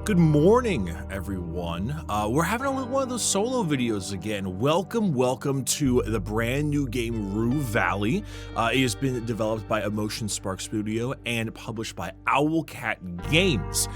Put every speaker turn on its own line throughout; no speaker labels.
Good morning, everyone. We're having one of those solo videos again. Welcome to the brand new game Rue Valley. It has been developed by Emotion Spark Studio and published by Owlcat Games.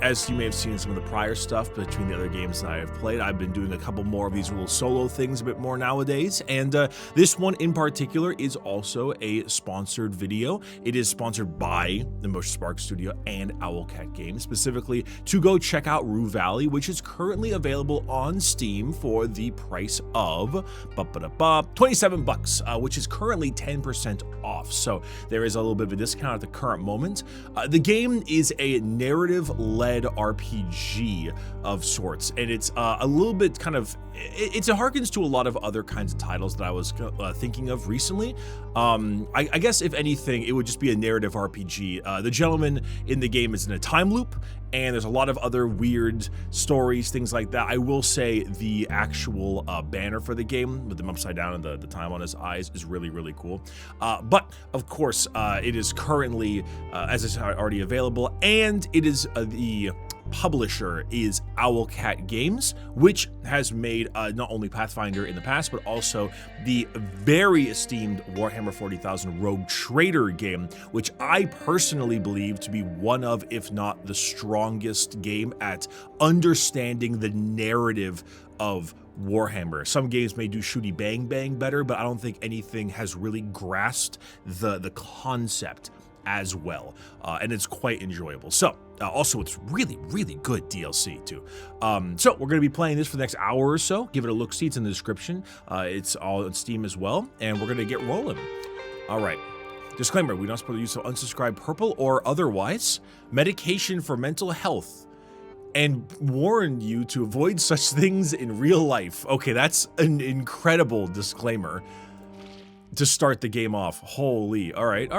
As you may have seen in some of the prior stuff between the other games that I have played, I've been doing a couple more of these little solo things a bit more nowadays, and this one in particular is also a sponsored video. It is sponsored by Emotion Spark Studio and Owlcat Games, specifically to go check out Rue Valley, which is currently available on Steam for the price of 27 bucks, which is currently 10% off. So there is a little bit of a discount at the current moment. The game is a narrative-led RPG of sorts, and it's a little bit kind of, it harkens to a lot of other kinds of titles that I was thinking of recently. I guess if anything, it would just be a narrative RPG. The gentleman in the game is in a time loop, and there's a lot of other weird stories, things like that. I will say the actual banner for the game with them upside down and the time on his eyes is really, really cool. But of course, it is currently, as I said, already available, and it is the publisher is Owlcat Games, which has made not only Pathfinder in the past, but also the very esteemed Warhammer 40,000 Rogue Trader game, which I personally believe to be one of, if not the strongest game at understanding the narrative of Warhammer. Some games may do shooty bang bang better, but I don't think anything has really grasped the concept as well, and it's quite enjoyable. So also it's really, really good DLC too. So we're going to be playing this for the next hour or so. Give it a look, see, it's in the description. It's all on Steam as well, and we're going to get rolling. All right. Disclaimer, we're not supposed to use of unsubscribe purple or otherwise medication for mental health, and warn you to avoid such things in real life. Okay, that's an incredible disclaimer to start the game off. Holy, all right.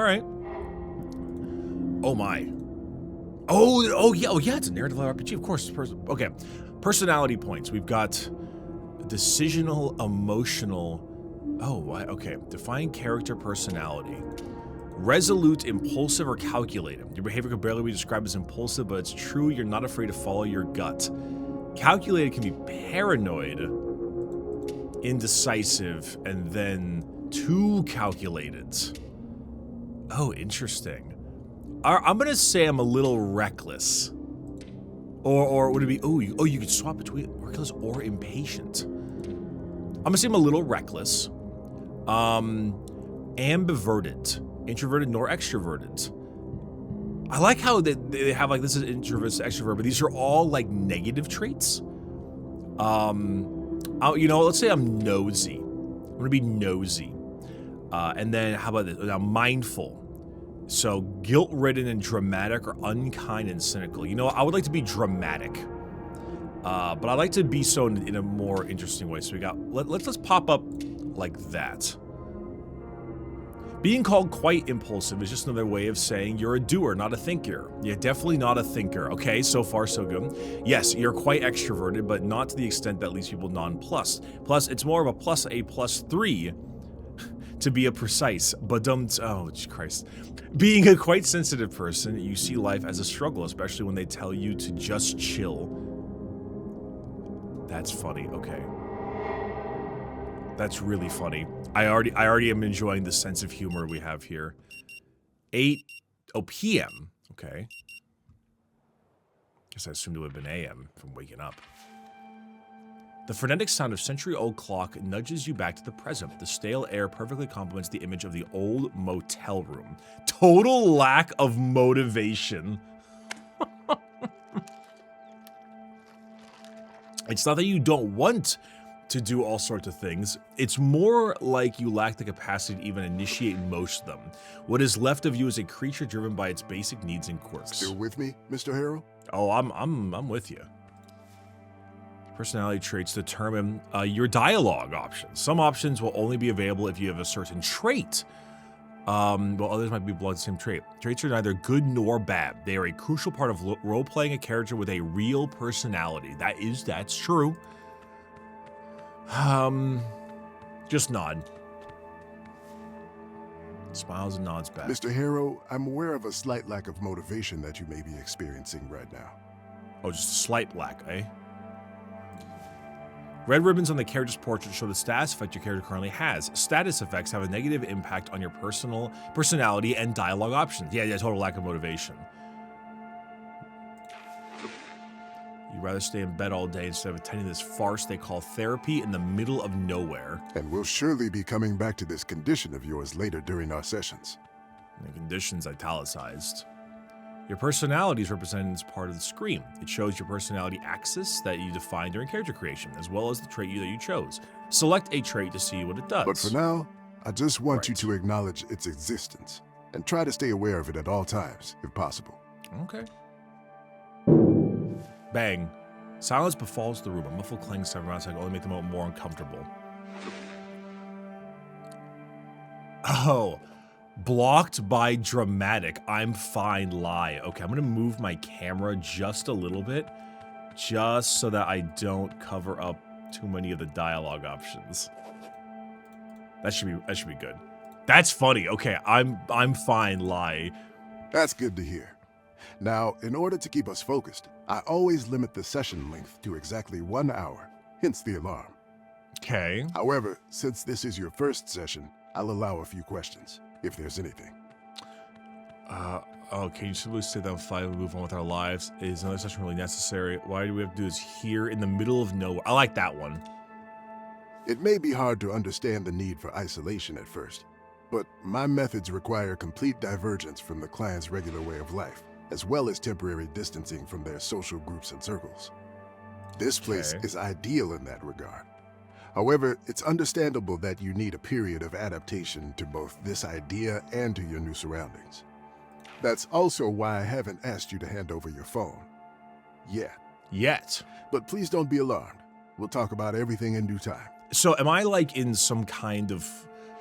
Oh my. Oh yeah, it's a narrative RPG, of course. Okay, personality points. We've got decisional, emotional. Okay. Define character personality. Resolute, impulsive, or calculated. Your behavior could barely be described as impulsive, but it's true you're not afraid to follow your gut. Calculated can be paranoid, indecisive, and then too calculated. Oh, interesting. I'm gonna say I'm a little reckless, or would it be? Oh, you could swap between reckless or impatient. I'm gonna say I'm a little reckless, ambiverted, introverted nor extroverted. I like how they have like this is introvert, extrovert, but these are all like negative traits. Let's say I'm nosy. I'm gonna be nosy, and then how about this? Now, mindful. So guilt-ridden and dramatic, or unkind and cynical. You know, I would like to be dramatic, but I like to be so in a more interesting way. So we got let's pop up like that. Being called quite impulsive is just another way of saying you're a doer, not a thinker. You're definitely not a thinker. Okay, so far so good. Yes, you're quite extroverted, but not to the extent that leaves people nonplussed. Plus, it's more of a +3. To be a precise, but oh Christ. Being a quite sensitive person, you see life as a struggle, especially when they tell you to just chill. That's funny, okay. That's really funny. I already am enjoying the sense of humor we have here. 8 p.m. Okay. Guess I assumed it would have been AM from waking up. The frenetic sound of century-old clock nudges you back to the present. The stale air perfectly complements the image of the old motel room. Total lack of motivation. It's not that you don't want to do all sorts of things. It's more like you lack the capacity to even initiate most of them. What is left of you is a creature driven by its basic needs and quirks.
Still with me, Mr. Harrow?
Oh, I'm with you. Personality traits determine your dialogue options. Some options will only be available if you have a certain trait. While others might be below the same trait. Traits are neither good nor bad. They are a crucial part of role-playing a character with a real personality. That's true. Just nod. Smiles and nods back.
Mr. Harrow, I'm aware of a slight lack of motivation that you may be experiencing right now.
Oh, just slight black, eh? Red ribbons on the character's portrait show the status effect your character currently has. Status effects have a negative impact on your personality and dialogue options. Yeah, total lack of motivation. You'd rather stay in bed all day instead of attending this farce they call therapy in the middle of nowhere.
And we'll surely be coming back to this condition of yours later during our sessions.
The condition's italicized. Your personality is represented as part of the screen. It shows your personality axis that you defined during character creation, as well as the trait that you chose. Select a trait to see what it does.
But for now, I just want you to acknowledge its existence and try to stay aware of it at all times, if possible.
Okay. Bang. Silence befalls the room. A muffled clang sound around only make the moment more uncomfortable. Oh. Blocked by dramatic. I'm fine lie. Okay, I'm gonna move my camera just a little bit, just so that I don't cover up too many of the dialogue options. That should be good. That's funny. Okay, I'm fine lie.
That's good to hear. Now, in order to keep us focused, I always limit the session length to exactly 1 hour, hence the alarm.
Okay.
However, since this is your first session, I'll allow a few questions, if there's anything.
Okay, you simply sit down 5 and move on with our lives. Is another session really necessary? Why do we have to do this here in the middle of nowhere? I like that one.
It may be hard to understand the need for isolation at first, but my methods require complete divergence from the client's regular way of life, as well as temporary distancing from their social groups and circles. This place is ideal in that regard. However, it's understandable that you need a period of adaptation to both this idea and to your new surroundings. That's also why I haven't asked you to hand over your phone. Yet. But please don't be alarmed. We'll talk about everything in due time.
So am I like in some kind of,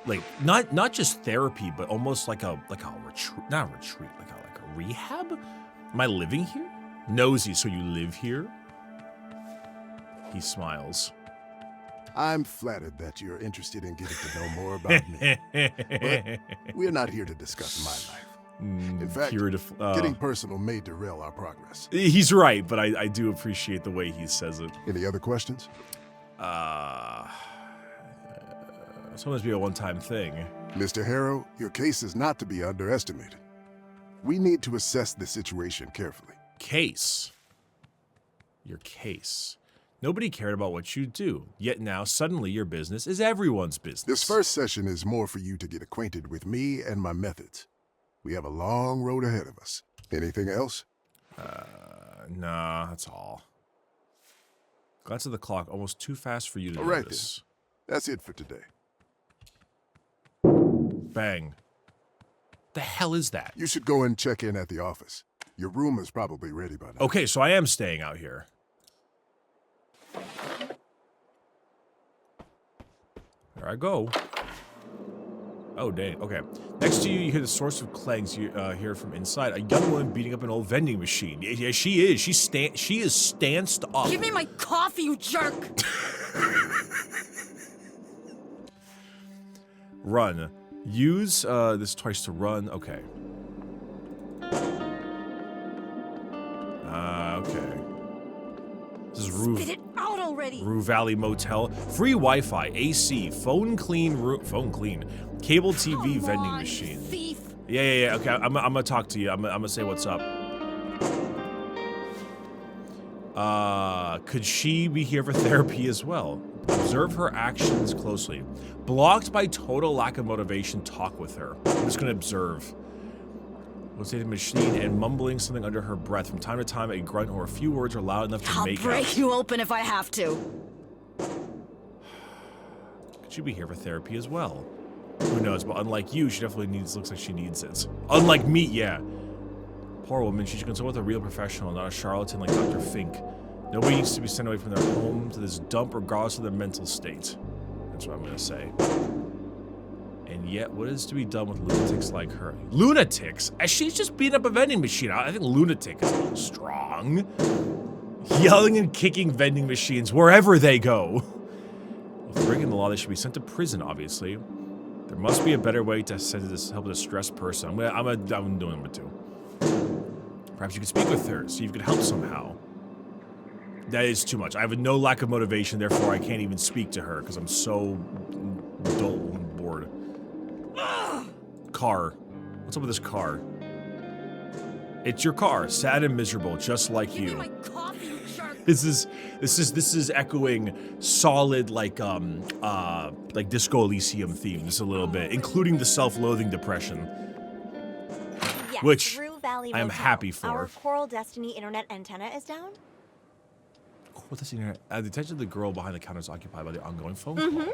like, not just therapy, but almost like a retreat, not a retreat, like a rehab? Am I living here? Nosy, so you live here? He smiles.
I'm flattered that you're interested in getting to know more about me. But we're not here to discuss my life. In fact, getting personal may derail our progress.
He's right, but I do appreciate the way he says it.
Any other questions?
This must be a one-time thing.
Mr. Harrow, your case is not to be underestimated. We need to assess the situation carefully.
Case. Your case. Nobody cared about what you do, yet now suddenly your business is everyone's business.
This first session is more for you to get acquainted with me and my methods. We have a long road ahead of us. Anything else?
Nah, that's all. Glance at the clock, almost too fast for you to
All right,
notice.
then. That's it for today.
Bang. The hell is that?
You should go and check in at the office. Your room is probably ready by now.
Okay, so I am staying out here. There I go. Oh, dang. Okay. Next to you, you hear the source of clangs you hear from inside. A young woman beating up an old vending machine. Yeah, she is. She is stanced up.
Give me my coffee, you jerk!
Run. Use this twice to run. Okay. Okay. This is
Spit it out already!
Rue Valley Motel. Free Wi-Fi, AC, phone clean, cable TV,
Come
vending
on,
machine.
Thief.
Yeah. Okay, I'm gonna talk to you. I'm gonna say what's up. Could she be here for therapy as well? Observe her actions closely. Blocked by total lack of motivation, talk with her. I'm just gonna observe. Rotating the machine and mumbling something under her breath. From time to time, a grunt or a few words are loud enough to make out.
I'll break you open if I have to.
Could she be here for therapy as well? Who knows, but unlike you, she definitely looks like she needs it. Unlike me, yeah. Poor woman, she should consult with a real professional, not a charlatan like Dr. Fink. Nobody needs to be sent away from their home to this dump regardless of their mental state. That's what I'm gonna say. And yet, what is to be done with lunatics like her? Lunatics? As she's just beating up a vending machine. I think lunatic is a little strong. Yelling and kicking vending machines wherever they go. If they're breaking the law, they should be sent to prison, obviously. There must be a better way to help a distressed person. I'm doing number 2. Perhaps you could speak with her, see if you could help somehow. That is too much. I have no lack of motivation, therefore I can't even speak to her because I'm so dull and bored. Car. What's up with this car? It's your car, sad and miserable, just like
Give me
you.
my coffee, you jerk.
This is echoing solid like Disco Elysium themes a little bit, including the self-loathing depression.
Yes,
Which
Rue Valley
I am
Motel.
happy for.
Our Coral Destiny internet antenna is down.
What does the attention of the girl behind the counter is occupied by the ongoing phone call.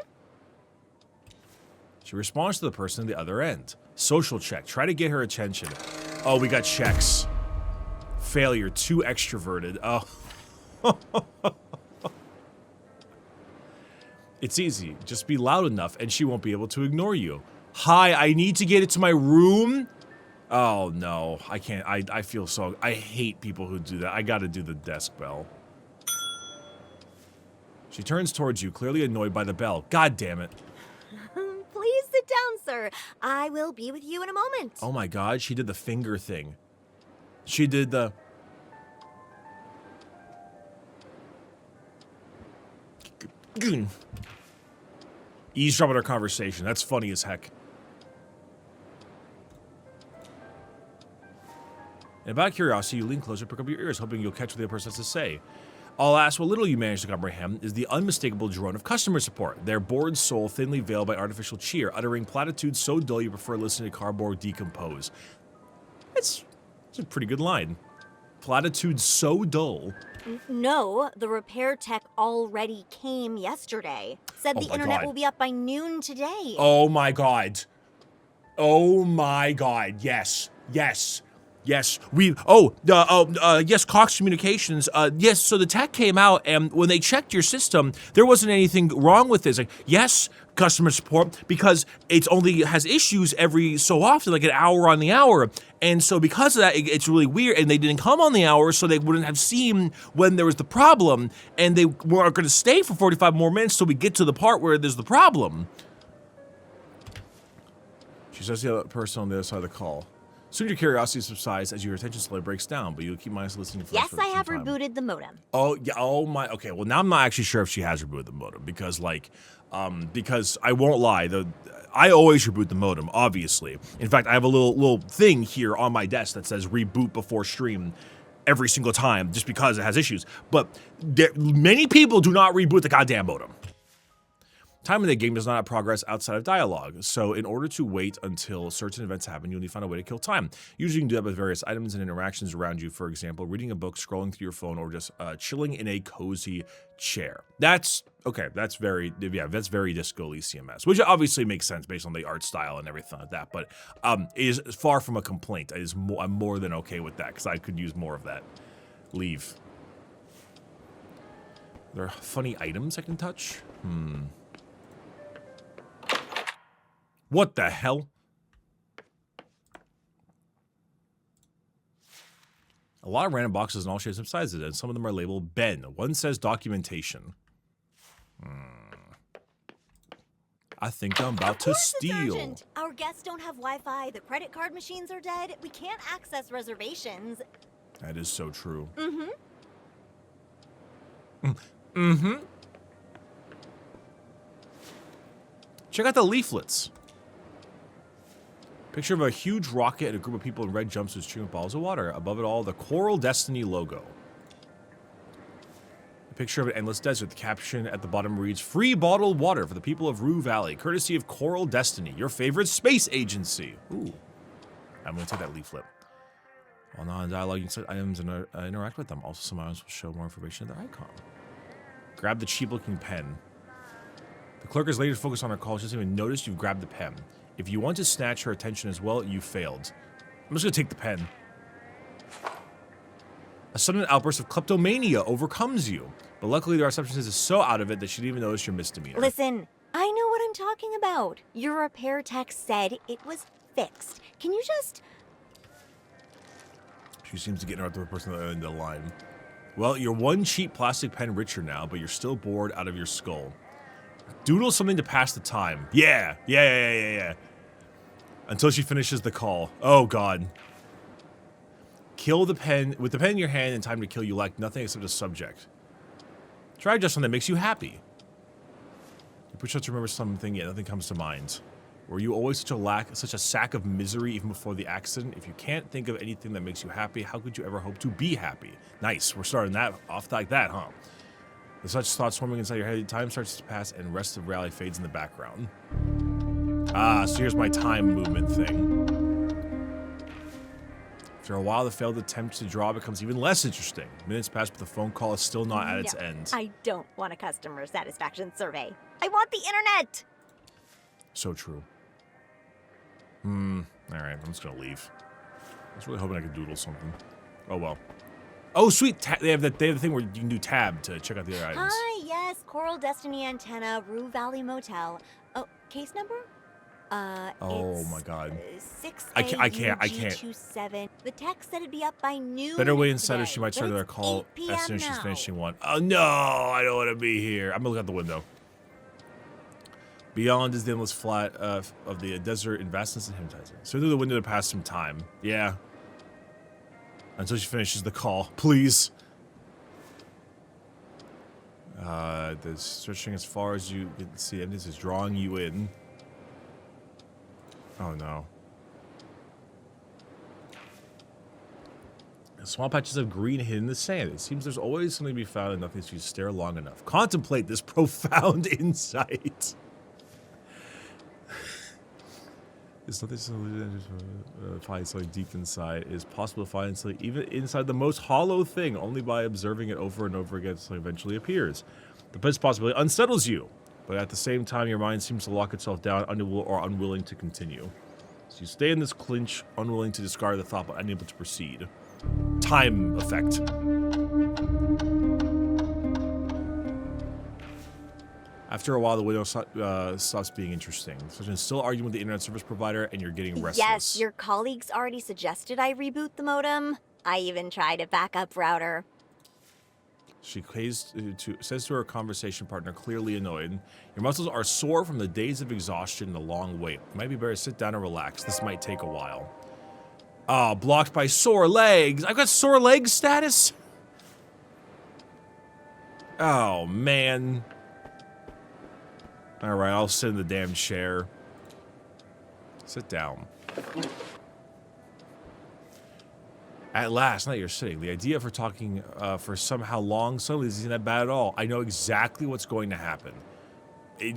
She responds to the person at the other end. Social check. Try to get her attention. Oh, we got checks. Failure. Too extroverted. Oh. It's easy. Just be loud enough and she won't be able to ignore you. Hi, I need to get it to my room. Oh, no. I can't. I feel so... I hate people who do that. I gotta do the desk bell. She turns towards you, clearly annoyed by the bell. God damn it.
Please sit down, sir. I will be with you in a moment.
Oh my god, she did the finger thing. She did the... Eavesdrop on our conversation. That's funny as heck. And about curiosity, you lean closer, pick up your ears, hoping you'll catch what the other person has to say. Alas, what little you manage to comprehend is the unmistakable drone of customer support, their bored soul thinly veiled by artificial cheer, uttering platitudes so dull you prefer listening to cardboard decompose. It's a pretty good line. Platitudes so dull.
No, the repair tech already came yesterday. Said
Oh
the
my
internet
God.
will be up by noon today.
Oh my god. Oh my god. Yes. Yes. Yes, yes, Cox Communications. Yes, so the tech came out, and when they checked your system, there wasn't anything wrong with this. Like, yes, customer support, because it's only has issues every so often, like an hour on the hour. And so because of that, it's really weird, and they didn't come on the hour, so they wouldn't have seen when there was the problem, and they weren't going to stay for 45 more minutes till we get to the part where there's the problem. She says the other person on the other side of the call. Soon your curiosity subsides as your attention slowly breaks down, but you'll keep mindlessly listening for
Yes,
for
I
some
have
time.
rebooted the modem.
Oh, yeah, oh my, okay, well now I'm not actually sure if she has rebooted the modem, because like, because I won't lie, I always reboot the modem, obviously. In fact, I have a little thing here on my desk that says reboot before stream every single time, just because it has issues. But many people do not reboot the goddamn modem. Time in the game does not have progress outside of dialogue, so in order to wait until certain events happen, you'll need to find a way to kill time. Usually you can do that with various items and interactions around you, for example, reading a book, scrolling through your phone, or just chilling in a cozy chair. That's, okay, that's very Disco Elysium-esque, which obviously makes sense based on the art style and everything like that, but it is far from a complaint. I'm more than okay with that, because I could use more of that. Leave. There are funny items I can touch? What the hell? A lot of random boxes in all shapes and sizes, and some of them are labeled Ben. One says documentation. I think I'm about to steal.
Sergeant. Our guests don't have Wi-Fi. The credit card machines are dead. We can't access reservations.
That is so true. Check out the leaflets. Picture of a huge rocket and a group of people in red jumpsuits shooting balls of water. Above it all, the Coral Destiny logo. A picture of an endless desert. The caption at the bottom reads, "Free bottled water for the people of Rue Valley, courtesy of Coral Destiny, your favorite space agency." Ooh. I'm going to take that leaflet. While not in dialogue, you can select items and interact with them. Also, some items will show more information at their icon. Grab the cheap-looking pen. The clerk is later focused on her call. She doesn't even notice you've grabbed the pen. If you want to snatch her attention as well, you failed. I'm just gonna take the pen. A sudden outburst of kleptomania overcomes you, but luckily the receptionist is so out of it that she didn't even notice your misdemeanor.
Listen, I know what I'm talking about. Your repair tech said it was fixed. Can you just...
She seems to get interrupted with the person at the end of the line. Well, you're one cheap plastic pen richer now, but you're still bored out of your skull. Doodle something to pass the time. Yeah. Until she finishes the call. Oh, God. Kill the pen. With the pen in your hand and time to kill, you lack nothing except a subject. Try just something that makes you happy. You push out to remember something, yet nothing comes to mind. Were you always such a sack of misery even before the accident? If you can't think of anything that makes you happy, how could you ever hope to be happy? Nice. We're starting that off like that, huh? With such thoughts swarming inside your head, time starts to pass and rest of reality fades in the background. Ah, so here's my time movement thing. After a while, the failed attempt to draw becomes even less interesting. Minutes pass, but the phone call is still not at its end.
I don't want a customer satisfaction survey. I want the internet!
So true. Alright, I'm just gonna leave. I was really hoping I could doodle something. Oh well. Oh sweet! They have the thing where you can do tab to check out the other items.
Hi, yes, Coral Destiny Antenna, Rue Valley Motel. Oh, case number?
Oh
it's,
my god.
6
I can't.
27. The text said it'd be up by noon.
Better wait inside
today,
or she might start their call
8 p.m.
as soon as she's
now.
finishing one. Oh no! I don't want to be here. I'm gonna look out the window. Beyond is the endless flat of the desert and vastness and hypnotizing. So through the window to pass some time. Yeah. Until she finishes the call. Please. The stretching as far as you can see. And this is drawing you in. Oh no. Small patches of green hidden in the sand. It seems there's always something to be found and nothing to stare long enough. Contemplate this profound insight. It's nothing to find something deep inside. It is possible to find something even inside the most hollow thing, only by observing it over and over again until it eventually appears. This possibility unsettles you, but at the same time, your mind seems to lock itself down, unable or unwilling to continue. So you stay in this clinch, unwilling to discard the thought, but unable to proceed. Time effect. After a while, the window stops being interesting. So you're still arguing with the internet service provider, and you're getting restless.
Yes, your colleagues already suggested I reboot the modem. I even tried a backup router.
She says to her conversation partner, clearly annoyed, "Your muscles are sore from the days of exhaustion and the long wait. It might be better to sit down and relax. This might take a while." Ah, blocked by sore legs. I've got sore leg status? Oh, man. Alright, I'll sit in the damn chair. Sit down. At last, now you're sitting. The idea for talking for somehow long suddenly isn't that bad at all. I know exactly what's going to happen.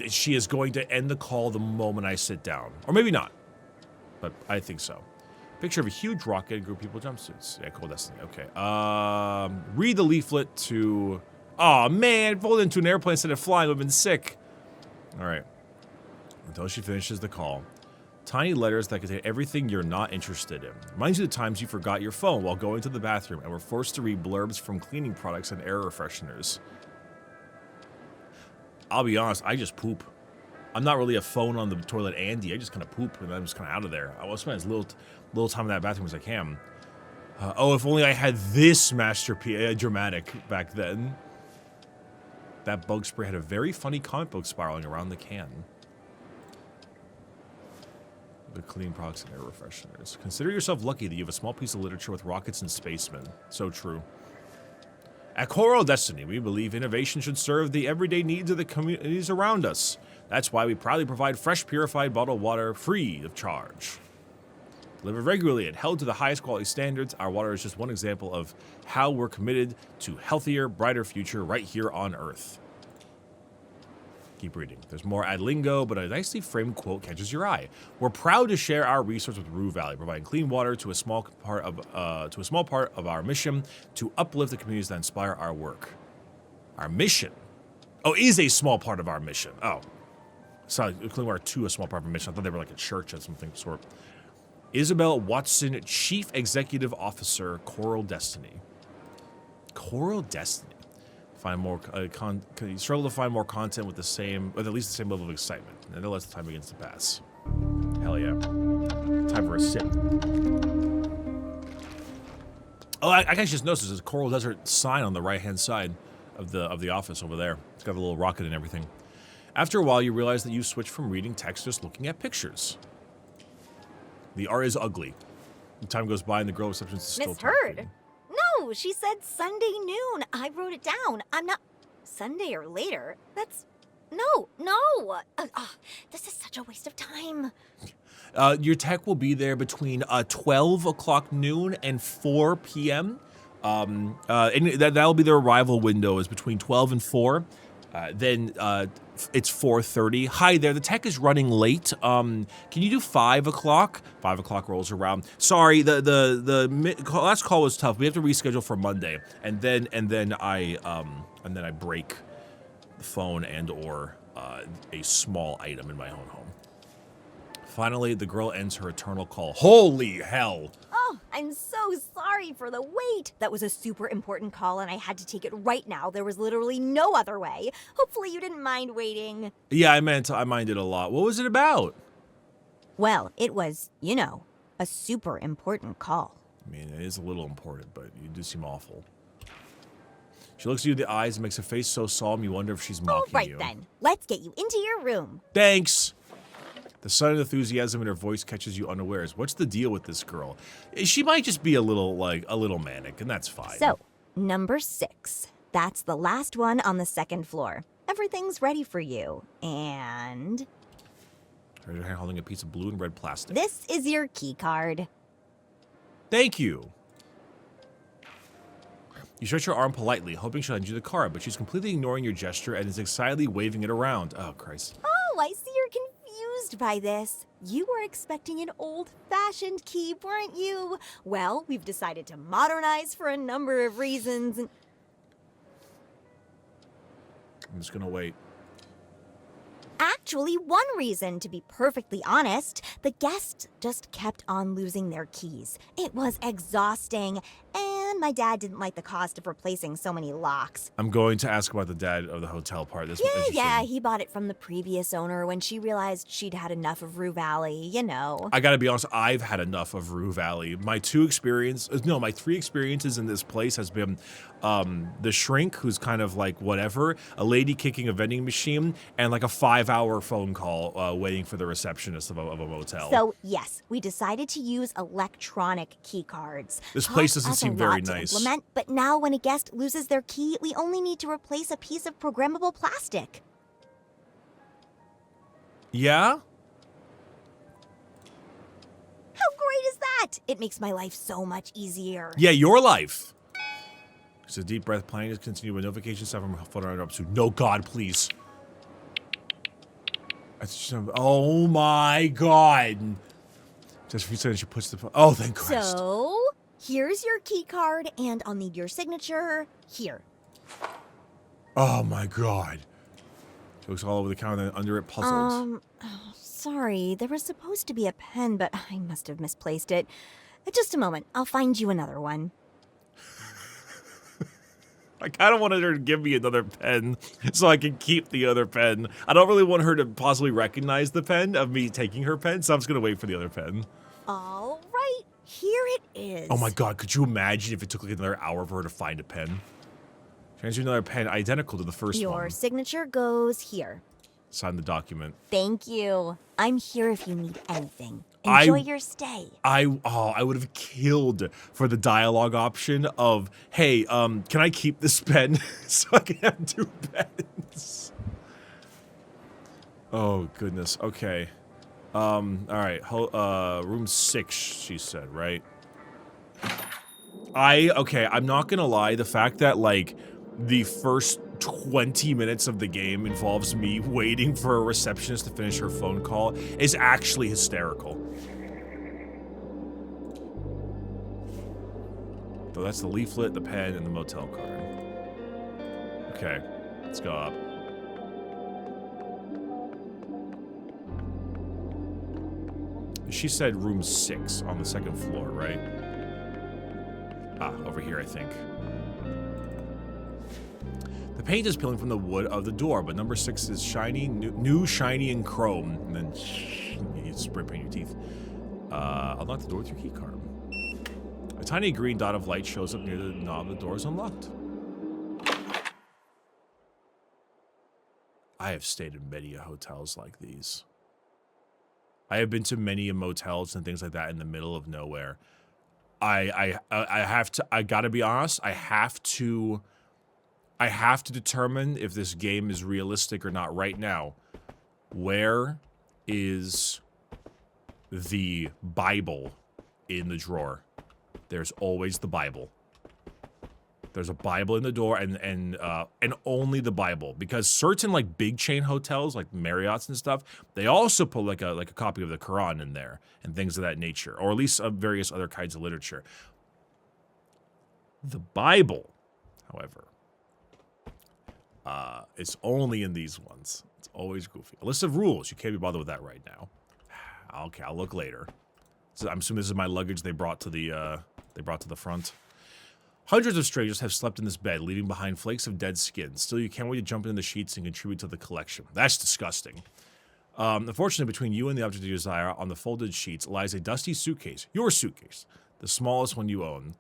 She is going to end the call the moment I sit down. Or maybe not. But I think so. Picture of a huge rocket, a group of people jumpsuits. Yeah, cool destiny. Okay. Read the leaflet to... Oh man, folded into an airplane instead of flying would have been sick. Alright. Until she finishes the call. Tiny letters that contain everything you're not interested in. Reminds you of the times you forgot your phone while going to the bathroom and were forced to read blurbs from cleaning products and air fresheners. I'll be honest, I just poop. I'm not really a phone on the toilet Andy. I just kind of poop and I'm just kind of out of there. I will spend as little time in that bathroom as I can. Oh, if only I had this masterpiece dramatic back then. That bug spray had a very funny comic book spiraling around the can. The cleaning products and air fresheners. Consider yourself lucky that you have a small piece of literature with rockets and spacemen. So true. At Coral Destiny, we believe innovation should serve the everyday needs of the communities around us. That's why we proudly provide fresh, purified bottled water free of charge. Delivered regularly and held to the highest quality standards, our water is just one example of how we're committed to healthier, brighter future right here on Earth. Keep reading. There's more ad lingo, but a nicely framed quote catches your eye. We're proud to share our resource with Rue Valley, providing clean water to a small part of our mission to uplift the communities that inspire our work. Our mission? Oh, is a small part of our mission. Oh. Sorry, clean water to a small part of our mission. I thought they were like a church of something sort. Isabel Watson, Chief Executive Officer, Coral Destiny. Coral Destiny. Find more struggle to find more content with at least the same level of excitement. Nonetheless, the time begins to pass. Hell yeah. Time for a sip. Oh, I actually just noticed there's a Coral Desert sign on the right-hand side of the office over there. It's got a little rocket and everything. After a while, you realize that you've switched from reading text to just looking at pictures. The art is ugly. The time goes by and the girl receptionist is still
Misheard. No, she said Sunday noon. I wrote it down. I'm not... Sunday or later? That's... No! This is such a waste of time.
Your tech will be there between 12 o'clock noon and 4 p.m. And that'll be their arrival window is between 12 and 4. Then it's 4:30. Hi there, the tech is running late. Can you do 5 o'clock? 5 o'clock rolls around. Sorry, the last call was tough. We have to reschedule for Monday, and then I break the phone and or a small item in my own home. Finally, the girl ends her eternal call. Holy hell!
Oh, I'm so sorry for the wait. That was a super important call and I had to take it right now. There was literally no other way. Hopefully you didn't mind waiting.
Yeah, I minded a lot. What was it about?
Well, it was, a super important call.
I mean, it is a little important, but you do seem awful. She looks you in the eyes and makes a face so solemn you wonder if she's mocking
All right,
you.
then. Let's get you into your room.
Thanks! The sudden enthusiasm in her voice catches you unawares. What's the deal with this girl? She might just be a little manic, and that's fine.
So, number 6. That's the last one on the 2nd floor. Everything's ready for you. And...
Her hand holding a piece of blue and red plastic.
this is your key card.
Thank you. You stretch your arm politely, hoping she'll hand you the card, but she's completely ignoring your gesture and is excitedly waving it around. Oh, Christ.
Oh, I see you're confused by this. You were expecting an old-fashioned key, weren't you? Well, we've decided to modernize for a number of reasons.
I'm just gonna wait.
Actually, one reason, to be perfectly honest, the guests just kept on losing their keys. It was exhausting, and my dad didn't like the cost of replacing so many locks.
I'm going to ask about the dad of the hotel part. This
Yeah, he bought it from the previous owner when she realized she'd had enough of Rue Valley,
I gotta be honest, I've had enough of Rue Valley. My 3 experiences in this place has been the shrink, who's kind of like whatever, a lady kicking a vending machine, and like a 5-hour phone call waiting for the receptionist of a motel.
So, yes, we decided to use electronic key cards.
This place
Cost
doesn't
us
seem
a
very
lot to
nice.
implement, but now when a guest loses their key, we only need to replace a piece of programmable plastic.
Yeah?
How great is that? It makes my life so much easier.
Yeah, your life. It's a deep breath, planning to continue with notification stuff from phone up to no God, please. Oh my God. Just a few seconds, she puts the phone. Oh, thank Christ.
So, here's your key card, and I'll need your signature here.
Oh my God. She looks all over the counter, then under it, puzzled.
Sorry, there was supposed to be a pen, but I must have misplaced it. Just a moment, I'll find you another one.
I kind of wanted her to give me another pen so I can keep the other pen. I don't really want her to possibly recognize the pen of me taking her pen, so I'm just going to wait for the other pen.
All right, here it is.
Oh my God, could you imagine if it took like another hour for her to find a pen? She hands you another pen identical to the first one.
Your signature goes here.
Sign the document.
Thank you. I'm here if you need anything. Enjoy your stay.
I would have killed for the dialogue option of, hey, can I keep this pen so I can have 2 pens? Oh, goodness. Okay. All right. Room 6, she said, right? Okay, I'm not gonna lie. The fact that, like, the first 20 minutes of the game involves me waiting for a receptionist to finish her phone call is actually hysterical. So that's the leaflet, the pen, and the motel card. Okay, let's go up. She said room 6 on the 2nd floor, right? Ah, over here, I think. The paint is peeling from the wood of the door, but number 6 is shiny, new shiny and chrome. And then you spray paint your teeth. Unlock the door with your key card. A tiny green dot of light shows up near the knob. The door is unlocked. I have stayed in many hotels like these. I have been to many motels and things like that in the middle of nowhere. I gotta be honest. I have to I have to determine if this game is realistic or not right now. Where is the Bible in the drawer? There's always the Bible. There's a Bible in the door, and only the Bible, because certain like big chain hotels like Marriott's and stuff, they also put like a copy of the Quran in there and things of that nature, or at least various other kinds of literature. The Bible, however, it's only in these ones. It's always goofy. A list of rules. You can't be bothered with that right now. Okay, I'll look later. So I'm assuming this is my luggage they brought to the front. Hundreds of strangers have slept in this bed, leaving behind flakes of dead skin. Still, you can't wait to jump into the sheets and contribute to the collection. That's disgusting. Unfortunately, between you and the object you desire, on the folded sheets lies a dusty suitcase. Your suitcase. The smallest one you own.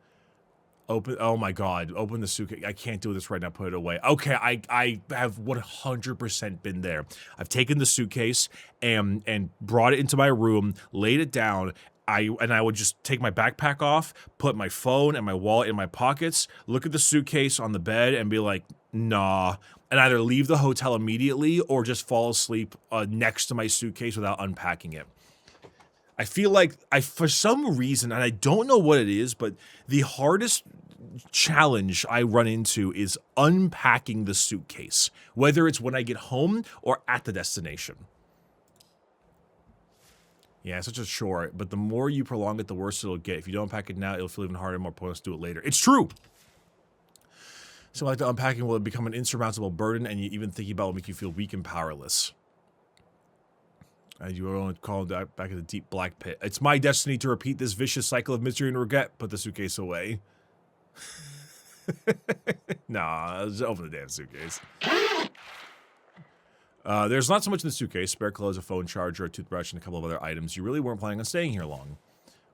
Oh my god, open the suitcase. I can't do this right now, put it away. Okay, I have 100% been there. I've taken the suitcase and brought it into my room, laid it down. I would just take my backpack off, put my phone and my wallet in my pockets, look at the suitcase on the bed and be like, nah, and either leave the hotel immediately or just fall asleep next to my suitcase without unpacking it. I feel like for some reason, and I don't know what it is, but the hardest challenge I run into is unpacking the suitcase, whether it's when I get home or at the destination. Yeah, such a chore, but the more you prolong it, the worse it'll get. If you don't unpack it now, it'll feel even harder and more pointless to do it later. It's true! So like the unpacking will become an insurmountable burden, and you even thinking about it will make you feel weak and powerless. And you will only call back in the deep black pit. It's my destiny to repeat this vicious cycle of misery and regret. Put the suitcase away. Nah, just open the damn suitcase. There's not so much in the suitcase. Spare clothes, a phone charger, a toothbrush, and a couple of other items. You really weren't planning on staying here long.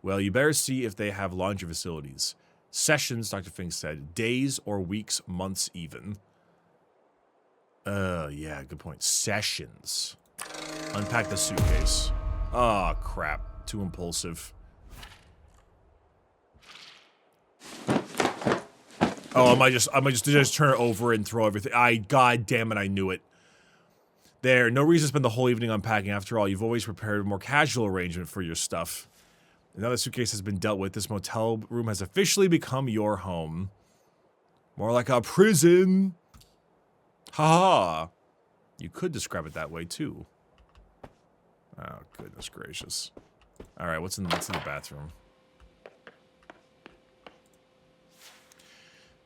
Well, you better see if they have laundry facilities. Sessions, Dr. Fink said. Days or weeks, months even. Yeah, good point. Sessions. Unpack the suitcase. Oh, crap. Too impulsive. Oh, I might just turn it over and throw everything. God damn it, I knew it. There, no reason to spend the whole evening unpacking. After all, you've always prepared a more casual arrangement for your stuff. And now the suitcase has been dealt with, this motel room has officially become your home. More like a prison. Ha-ha. You could describe it that way, too. Oh, goodness gracious. Alright, what's in the bathroom?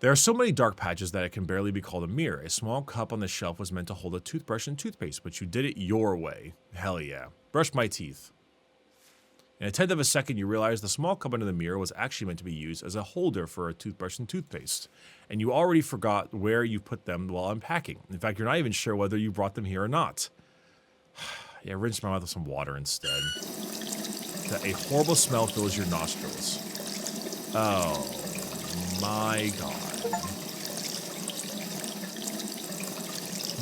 There are so many dark patches that it can barely be called a mirror. A small cup on the shelf was meant to hold a toothbrush and toothpaste, but you did it your way. Hell yeah. Brush my teeth. In a tenth of a second, you realize the small cup under the mirror was actually meant to be used as a holder for a toothbrush and toothpaste. And you already forgot where you put them while unpacking. In fact, you're not even sure whether you brought them here or not. Yeah, rinse my mouth with some water instead. A horrible smell fills your nostrils. Oh my god.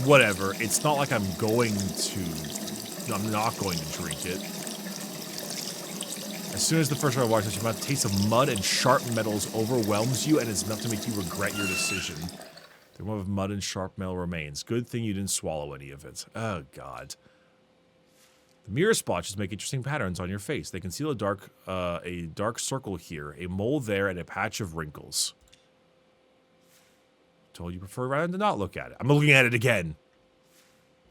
Whatever, it's not like I'm not going to drink it. As soon as the first round of water touches your mouth, the taste of mud and sharp metals overwhelms you, and it's enough to make you regret your decision. The aroma of mud and sharp metal remains. Good thing you didn't swallow any of it. Oh, God. The mirror splotches make interesting patterns on your face. They conceal a dark circle here, a mole there, and a patch of wrinkles. Told you prefer rather than not look at it. I'm looking at it again.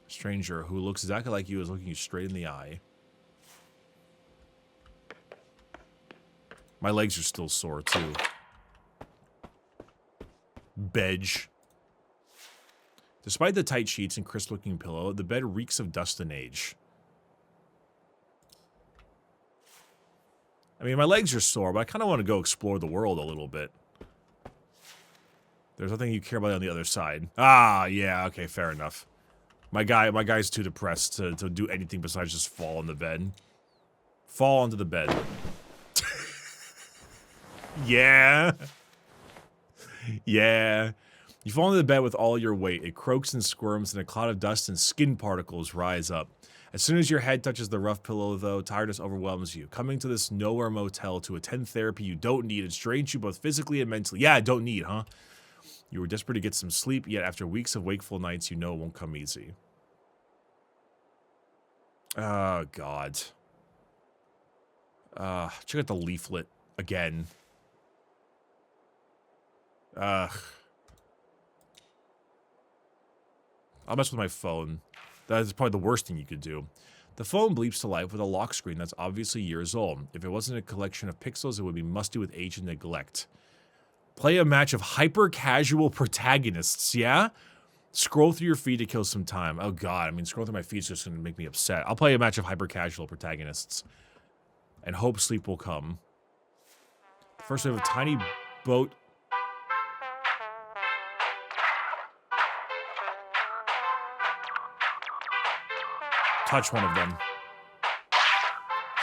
A stranger who looks exactly like you is looking you straight in the eye. My legs are still sore, too. Bedge. Despite the tight sheets and crisp-looking pillow, the bed reeks of dust and age. I mean, my legs are sore, but I kind of want to go explore the world a little bit. There's nothing you care about on the other side. Ah, yeah, okay, fair enough. My guy's too depressed to do anything besides just fall on the bed. Fall onto the bed. Yeah. Yeah. You fall into the bed with all your weight. It croaks and squirms, and a cloud of dust and skin particles rise up. As soon as your head touches the rough pillow, though, tiredness overwhelms you. Coming to this nowhere motel to attend therapy you don't need, it drains you both physically and mentally. Yeah, I don't need, huh? You were desperate to get some sleep, yet after weeks of wakeful nights, you know it won't come easy. Oh, God. Check out the leaflet again. Ugh. I'll mess with my phone. That is probably the worst thing you could do. The phone bleeps to life with a lock screen that's obviously years old. If it wasn't a collection of pixels, it would be musty with age and neglect. Play a match of hyper-casual protagonists, yeah? Scroll through your feed to kill some time. Oh, God. I mean, scrolling through my feed is just going to make me upset. I'll play a match of hyper-casual protagonists. And hope sleep will come. First, we have a tiny boat. Touch one of them.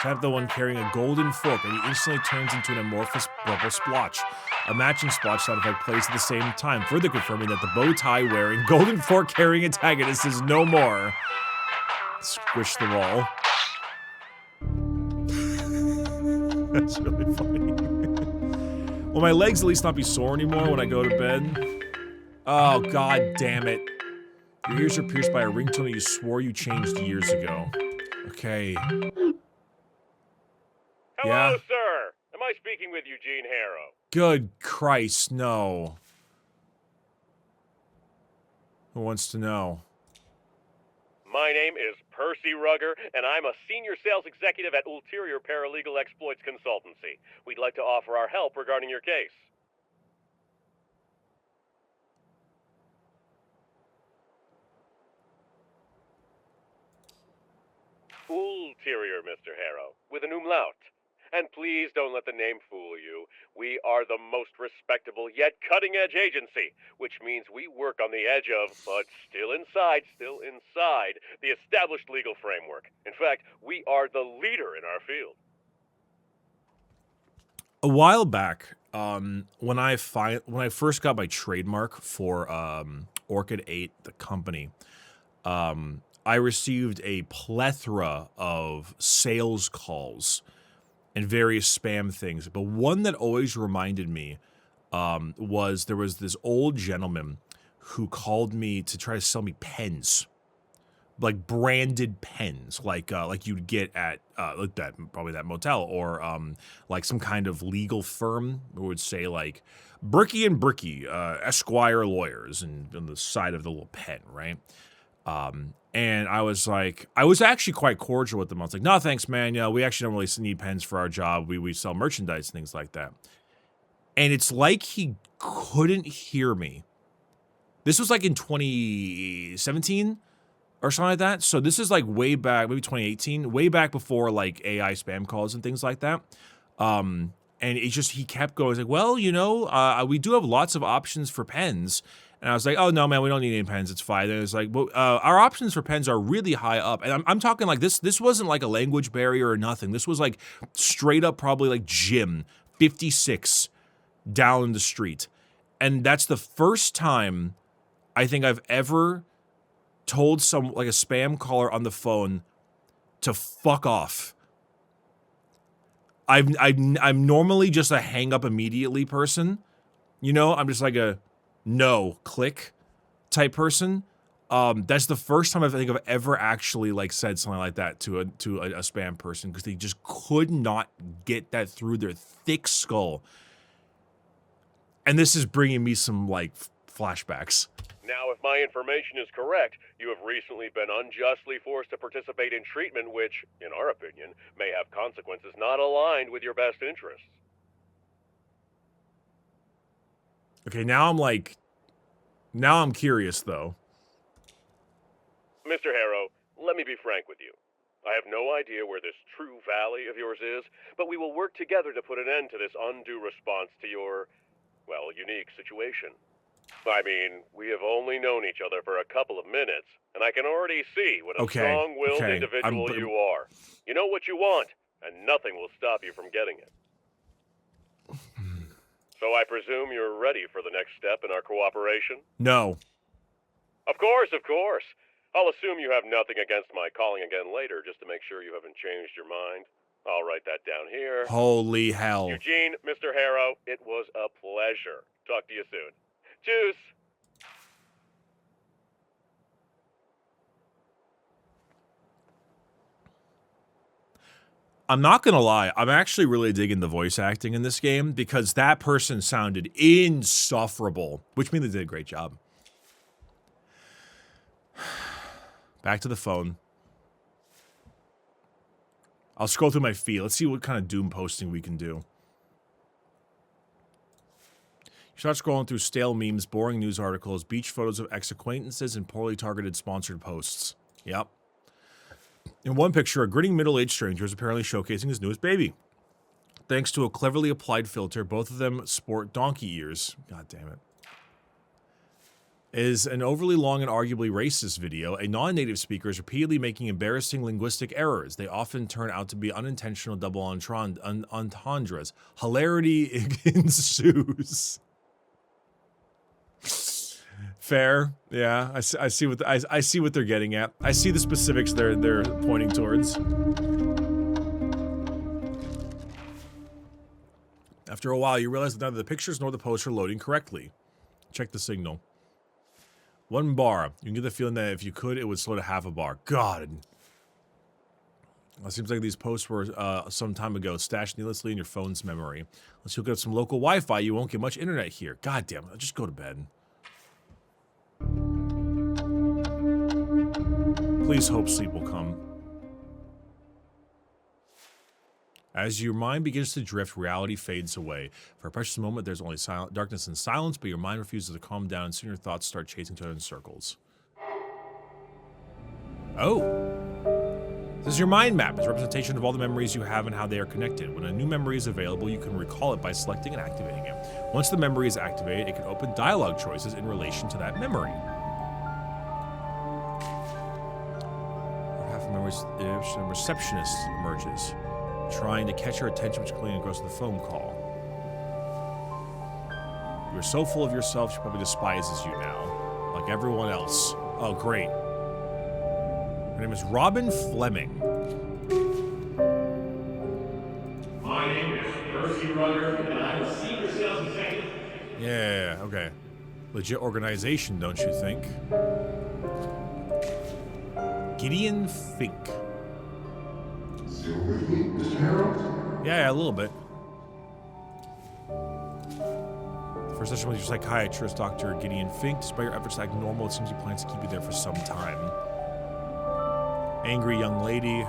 Tap the one carrying a golden fork, and he instantly turns into an amorphous purple splotch. A matching splotch sound effect plays at the same time, further confirming that the bow tie wearing, golden fork carrying antagonist is no more. Squish the wall. That's really funny. Will my legs at least not be sore anymore when I go to bed? Oh, God damn it. Your ears are pierced by a ringtone you swore you changed years ago. Okay.
Hello, sir. Am I speaking with Eugene Harrow?
Good Christ, no. Who wants to know?
My name is Percy Rugger, and I'm a senior sales executive at Ulterior Paralegal Exploits Consultancy. We'd like to offer our help regarding your case. Ulterior, Mr. Harrow, with an umlaut. And please don't let the name fool you. We are the most respectable yet cutting-edge agency, which means we work on the edge of, but still inside, the established legal framework. In fact, we are the leader in our field.
A while back, when I first got my trademark for Orchid 8, the company, I received a plethora of sales calls and various spam things. But one that always reminded me was there was this old gentleman who called me to try to sell me pens, like branded pens, like you'd get at probably that motel, or like some kind of legal firm would say like Bricky and Bricky, Esquire lawyers, and on the side of the little pen, right? And I was actually quite cordial with them. I was like, no, thanks, man. Yeah, we actually don't really need pens for our job. We sell merchandise, things like that. And it's like he couldn't hear me. This was like in 2017 or something like that. So this is like way back, maybe 2018, way back before like AI spam calls and things like that. And he kept going. He's like, well, you know, we do have lots of options for pens. And I was like, oh, no, man, we don't need any pens. It's fine. And it's like, well, our options for pens are really high up. And I'm talking like this wasn't like a language barrier or nothing. This was like straight up probably like Jim, 56, down the street. And that's the first time I think I've ever told like a spam caller on the phone to fuck off. I'm normally just a hang up immediately person. You know, I'm just like a no click type person. That's the first time I think I've ever actually like said something like that to a spam person, because they just could not get that through their thick skull. And this is bringing me some like flashbacks.
Now, if my information is correct, you have recently been unjustly forced to participate in treatment which, in our opinion, may have consequences not aligned with your best interests.
Okay, now I'm curious, though.
Mr. Harrow, let me be frank with you. I have no idea where this Rue Valley of yours is, but we will work together to put an end to this undue response to your, well, unique situation. I mean, we have only known each other for a couple of minutes, and I can already see what a strong-willed individual you are. You know what you want, and nothing will stop you from getting it. So I presume you're ready for the next step in our cooperation?
No.
Of course, of course. I'll assume you have nothing against my calling again later, just to make sure you haven't changed your mind. I'll write that down here.
Holy hell.
Eugene, Mr. Harrow, it was a pleasure. Talk to you soon. Tschüss.
I'm not gonna lie, I'm actually really digging the voice acting in this game because that person sounded insufferable, which means they did a great job. Back to the phone. I'll scroll through my feed. Let's see what kind of doom posting we can do. You start scrolling through stale memes, boring news articles, beach photos of ex-acquaintances, and poorly targeted sponsored posts. Yep. In one picture, a grinning middle-aged stranger is apparently showcasing his newest baby. Thanks to a cleverly applied filter, both of them sport donkey ears. God damn it. Is an overly long and arguably racist video. A non-native speaker is repeatedly making embarrassing linguistic errors. They often turn out to be unintentional double entendres. Hilarity ensues. Fair, yeah. I see what I see what they're getting at. I see the specifics they're pointing towards. After a while, you realize that neither the pictures nor the posts are loading correctly. Check the signal. 1 bar. You can get the feeling that if you could, it would slow to half a bar. God. It seems like these posts were some time ago, stashed needlessly in your phone's memory. Unless you look up some local Wi-Fi, you won't get much internet here. God damn it. Just go to bed. Please hope sleep will come. As your mind begins to drift, reality fades away. For a precious moment, there's only darkness and silence, but your mind refuses to calm down, and soon your thoughts start chasing each other in circles. Oh. This is your mind map. It's a representation of all the memories you have and how they are connected. When a new memory is available, you can recall it by selecting and activating it. Once the memory is activated, it can open dialogue choices in relation to that memory. Half a memory's receptionist emerges, trying to catch her attention, which clearly goes to the phone call. You're so full of yourself, she probably despises you now, like everyone else. Oh, great. Her name is Robin Fleming.
My name is Percy Rugger, and I'm a senior sales executive.
Yeah, okay. Legit organization, don't you think? Gideon Fink.
Still with me, Mr. Harold?
Yeah, a little bit. First session with your psychiatrist, Dr. Gideon Fink. Despite your efforts to act normal, it seems he plans to keep you there for some time. Angry young lady.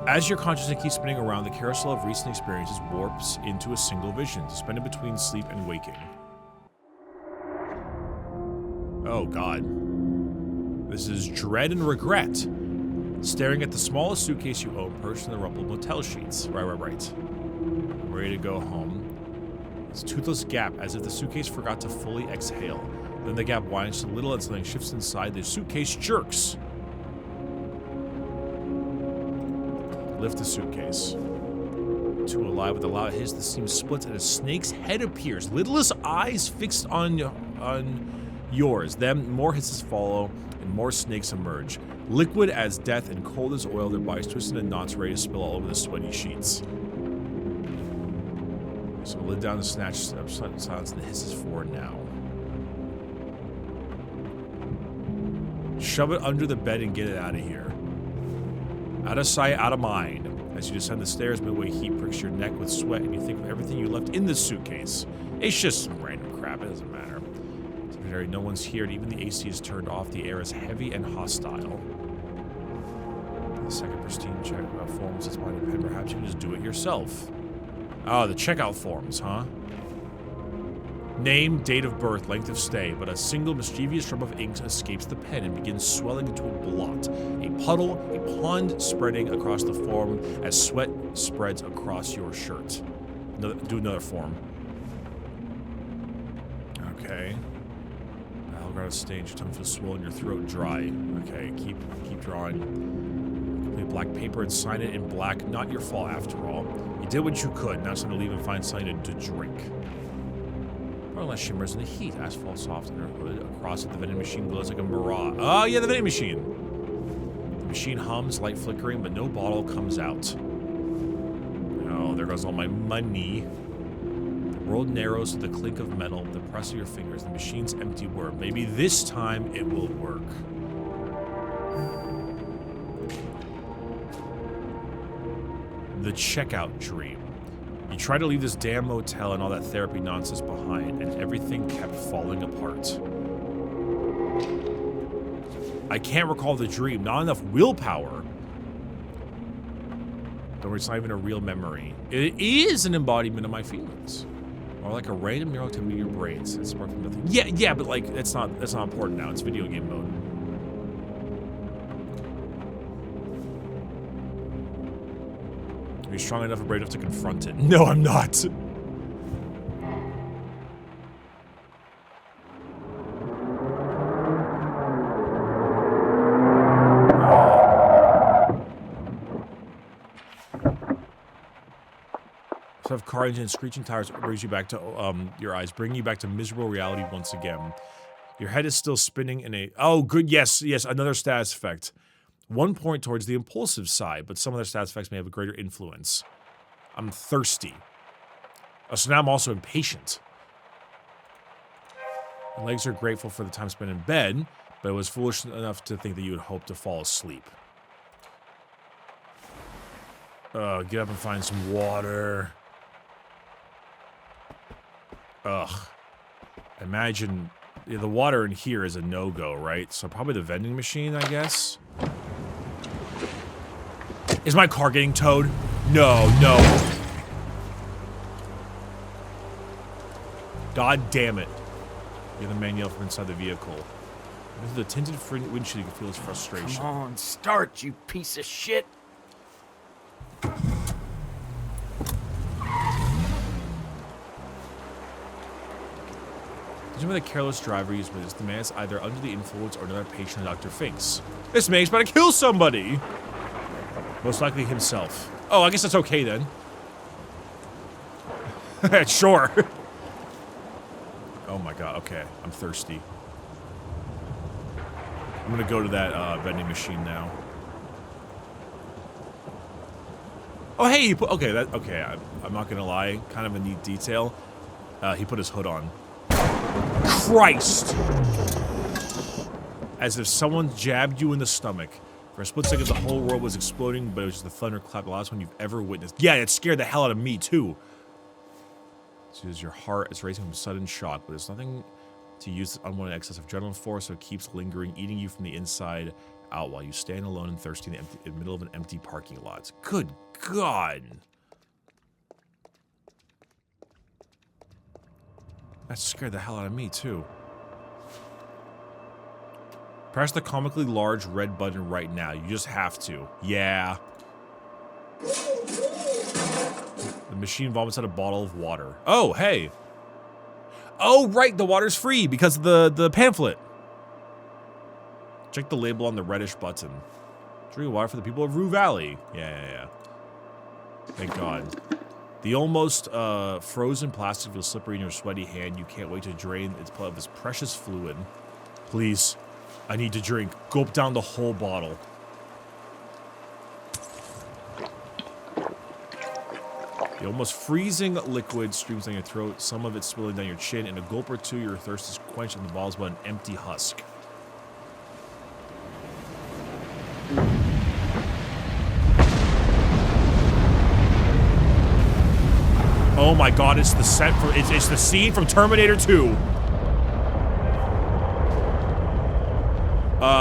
As your consciousness keeps spinning around, the carousel of recent experiences warps into a single vision, suspended between sleep and waking. Oh, God. This is dread and regret. Staring at the smallest suitcase you own, perched in the rumpled motel sheets. Right. I'm ready to go home. It's a toothless gap, as if the suitcase forgot to fully exhale. Then the gap winds a little and something shifts inside. The suitcase jerks. Lift the suitcase. Too alive with a loud hiss, the seam splits and a snake's head appears. Lidless eyes fixed on yours. Then more hisses follow and more snakes emerge. Liquid as death and cold as oil, their bodies twisted in knots ready to spill all over the sweaty sheets. So lid down and snatch silence and the hisses forward now. Shove it under the bed and get it out of here. Out of sight, out of mind. As you descend the stairs, midway heat pricks your neck with sweat, and you think of everything you left in the suitcase. It's just some random crap, it doesn't matter. No one's here, and even the AC is turned off. The air is heavy and hostile. The second pristine checkout forms is behind a pen. Perhaps you can just do it yourself. Oh, the checkout forms, huh? Name, date of birth, length of stay, but a single mischievous drop of ink escapes the pen and begins swelling into a blot. A puddle, a pond spreading across the form as sweat spreads across your shirt. Do another form. Okay. I'll grab a stage, your tongue feels swollen, your throat dry. Okay, keep drawing. Complete black paper and sign it in black. Not your fault after all. You did what you could, now it's time to leave and find something to drink. Less shimmers in the heat. Asphalt soft under hood. Across it, the vending machine glows like a mirage. Oh, yeah, the vending machine. The machine hums, light flickering, but no bottle comes out. Oh, there goes all my money. The world narrows to the clink of metal, the press of your fingers, the machine's empty word. Maybe this time it will work. The checkout dream. You tried to leave this damn motel and all that therapy nonsense behind, and everything kept falling apart. I can't recall the dream. Not enough willpower. Don't worry, it's not even a real memory. It is an embodiment of my feelings. Or like a random neural activity in your brain. It's sparked from nothing. Yeah, but like, that's not important now. It's video game mode. Are you strong enough or brave enough to confront it? No, I'm not. Of car engine and screeching tires brings you back to your eyes, bringing you back to miserable reality once again. Your head is still spinning in a... Oh, good. Yes, another status effect. 1 point towards the impulsive side, but some other status effects may have a greater influence. I'm thirsty. So now I'm also impatient. My legs are grateful for the time spent in bed, but I was foolish enough to think that you would hope to fall asleep. Get up and find some water. Ugh. Imagine the water in here is a no-go, right? So probably the vending machine, I guess. Is my car getting towed? No. God damn it. You're the man yelled from inside the vehicle. With the tinted windshield, you can feel his frustration.
Come on, start, you piece of shit.
By the careless driver used by this, the man is either under the influence or another patient of Dr. Finks. This man's about to kill somebody! Most likely himself. Oh, I guess that's okay then. Sure. Oh my god, okay. I'm thirsty. I'm gonna go to that vending machine now. Oh hey, he put, okay, I'm not gonna lie, kind of a neat detail. He put his hood on. Christ! As if someone jabbed you in the stomach. For a split second, the whole world was exploding, but it was just the thunderclap, the last one you've ever witnessed. Yeah, it scared the hell out of me, too. So as your heart is racing from sudden shock, but there's nothing to use this unwanted excess of adrenaline for, so it keeps lingering, eating you from the inside out while you stand alone and thirsty in the middle of an empty parking lot. Good God! That scared the hell out of me, too. Press the comically large red button right now. You just have to. Yeah. The machine vomits out a bottle of water. Oh, hey. Oh, right. The water's free because of the pamphlet. Check the label on the reddish button. Drinking water for the people of Rue Valley. Yeah. Thank God. The almost frozen plastic feels slippery in your sweaty hand. You can't wait to drain its of this precious fluid. Please, I need to drink. Gulp down the whole bottle. The almost freezing liquid streams down your throat, some of it spilling down your chin. In a gulp or two, your thirst is quenched and the bottle's but an empty husk. Oh my God! It's the set for it's the scene from Terminator 2.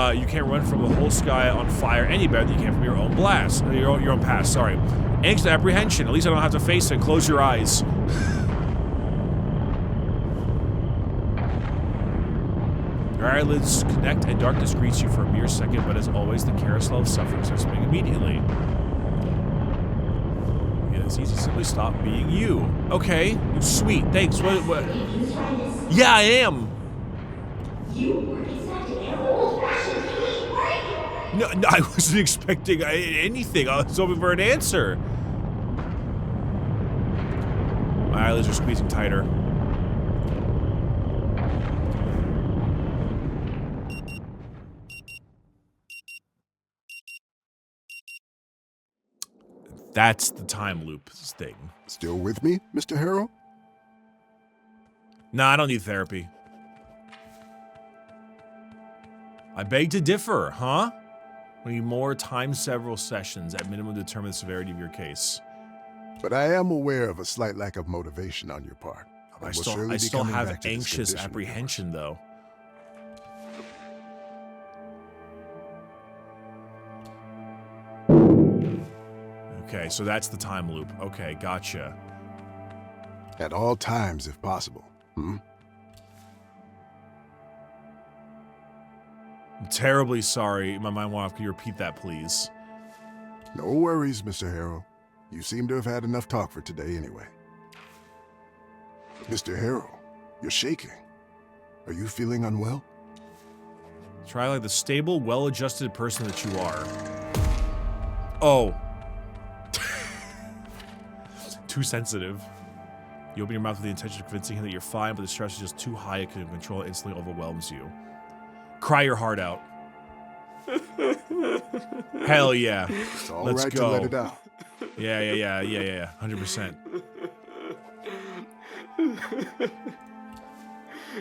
You can't run from the whole sky on fire any better than you can from your own blast, your own past. Sorry, angst and apprehension. At least I don't have to face it. Close your eyes. Your eyelids connect and darkness greets you for a mere second, but as always, the carousel of suffering starts spinning immediately. It's easy to simply stop being you. Okay, sweet, thanks. What? Yeah, I am. No, I wasn't expecting anything. I was hoping for an answer. My eyelids are squeezing tighter. That's the time loop thing.
Still with me, Mr. Harrow?
Nah, I don't need therapy. I beg to differ, huh? We need more time several sessions at minimum to determine the severity of your case.
But I am aware of a slight lack of motivation on your part.
I still have anxious apprehension, though. Okay, so that's the time loop. Okay, gotcha.
At all times, if possible.
I'm terribly sorry. My mind went off. Can you repeat that, please?
No worries, Mr. Harrow. You seem to have had enough talk for today anyway. Mr. Harrow, you're shaking. Are you feeling unwell?
Try like the stable, well-adjusted person that you are. Oh. Too sensitive. You open your mouth with the intention of convincing him that you're fine, but the stress is just too high, it can control, it instantly overwhelms you. Cry your heart out. Hell yeah.
It's all
Let's
right
go.
to let it out.
Yeah. 100%.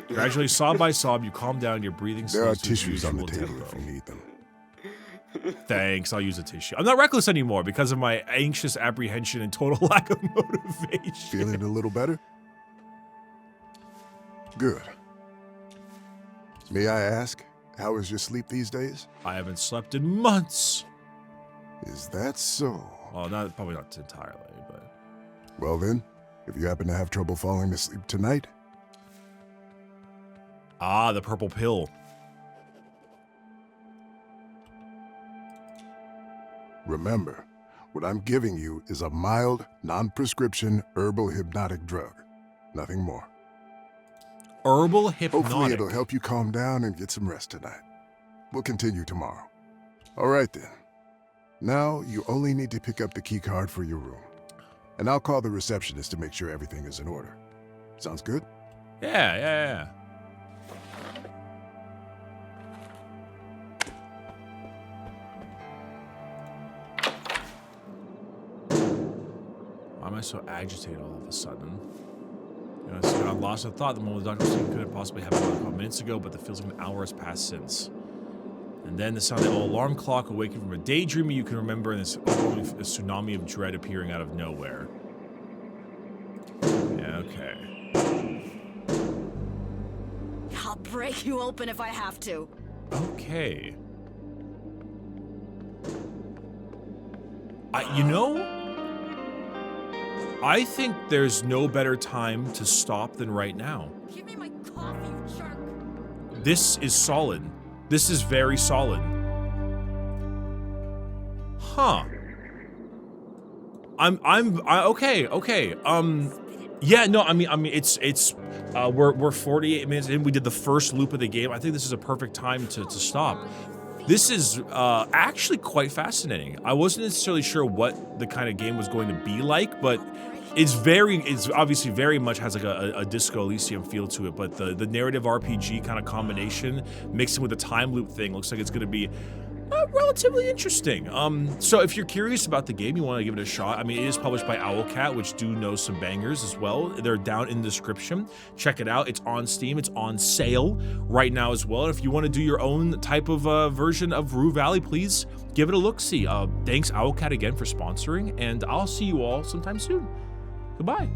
Gradually, sob by sob, you calm down, your breathing
There are
slows to its
tissues on the
usual
table
tempo.
if you need them.
Thanks, I'll use a tissue. I'm not reckless anymore because of my anxious apprehension and total lack of motivation.
Feeling a little better? Good. May I ask, how is your sleep these days?
I haven't slept in months.
Is that so?
Well, probably not entirely, but...
Well then, if you happen to have trouble falling asleep tonight...
Ah, the purple pill.
Remember, what I'm giving you is a mild, non-prescription herbal hypnotic drug. Nothing more.
Herbal hypnotic.
Hopefully it'll help you calm down and get some rest tonight. We'll continue tomorrow. All right then. Now you only need to pick up the key card for your room. And I'll call the receptionist to make sure everything is in order. Sounds good?
Yeah. Why am I so agitated all of a sudden? You know, so I'm lost in thought. The moment the doctor said could have possibly happened a couple minutes ago, but the feels like an hour has passed since. And then the sound of the alarm clock awakened from a daydream you can remember, and this overwhelming tsunami of dread appearing out of nowhere. Yeah, okay.
I'll break you open if I have to.
Okay. You know, I think there's no better time to stop than right now.
Give me my coffee, you jerk.
This is solid. This is very solid. Huh. Okay. Yeah, no, I mean, we're 48 minutes in. We did the first loop of the game. I think this is a perfect time to stop. This is actually quite fascinating. I wasn't necessarily sure what the kind of game was going to be like, but it's obviously very much has like a Disco Elysium feel to it, but the narrative RPG kind of combination mixing with the time loop thing looks like it's going to be relatively interesting. So if you're curious about the game, you want to give it a shot. I mean, it is published by Owlcat, which do know some bangers as well. They're down in the description. Check it out. It's on Steam. It's on sale right now as well. And if you want to do your own type of version of Rue Valley, please give it a look-see. Thanks Owlcat again for sponsoring, and I'll see you all sometime soon. Goodbye.